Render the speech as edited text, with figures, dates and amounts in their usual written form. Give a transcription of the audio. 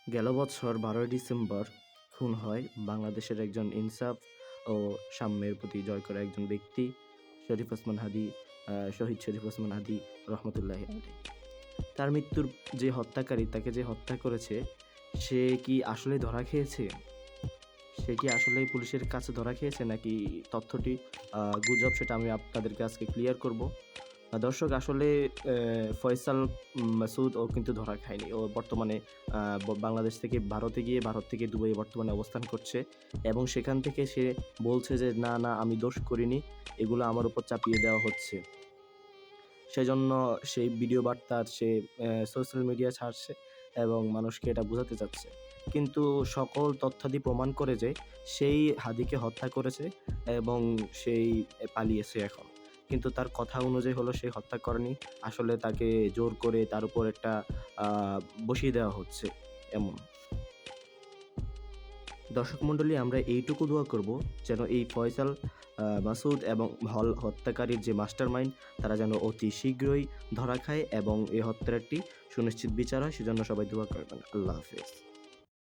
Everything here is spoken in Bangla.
গেল বছর 12ই ডিসেম্বর খুন হয় বাংলাদেশের একজন ইনসাফ ও সাম্যের প্রতি জয় করা একজন ব্যক্তি শরীফ ওসমান হাদী, শহীদ শরীফ ওসমান হাদী রহমতুল্লাহি আলাইহি। তার মৃত্যুর যে হত্যাকারী, তাকে যে হত্যা করেছে, সে কি আসলে ধরা খেয়েছে? সে কি আসলেই পুলিশের কাছে ধরা খেয়েছে, নাকি তথ্যটি গুজব? সেটা আমি আপনাদেরকে আজকে ক্লিয়ার করব। দর্শক, আসলে ফয়সাল মাসুদ ও কিন্তু ধরা খায়নি। ও বর্তমানে বাংলাদেশ থেকে ভারতে গিয়ে, ভারত থেকে দুবাই বর্তমানে অবস্থান করছে, এবং সেখান থেকে সে বলছে যে না না, আমি দোষ করিনি, এগুলো আমার উপর চাপিয়ে দেওয়া হচ্ছে। সেজন্য সেই ভিডিও বার্তা সে সোশ্যাল মিডিয়া ছাড়ছে এবং মানুষকে এটা বোঝাতে চাচ্ছে। কিন্তু সকল তথ্যাদি প্রমাণ করে যে সেই হাদীকে হত্যা করেছে এবং সেই পালিয়েছে এখন। কিন্তু তার কথা অনুযায়ী হলো সে হত্যা করেনি। আসলে তাকে জোর করে তার উপর একটা বসিয়ে দেওয়া হচ্ছে এমন। দর্শক মণ্ডলী, আমরা এইটুকু দোয়া করব যেন এই ফয়সাল মাসুদ এবং হত্যাকারীর যে মাস্টারমাইন্ড, তারা যেন অতি শীঘ্রই ধরা খায় এবং এই হত্যার একটি সুনিশ্চিত বিচার হয়। সেজন্য সবাই দোয়া করবেন। আল্লাহ হাফেজ।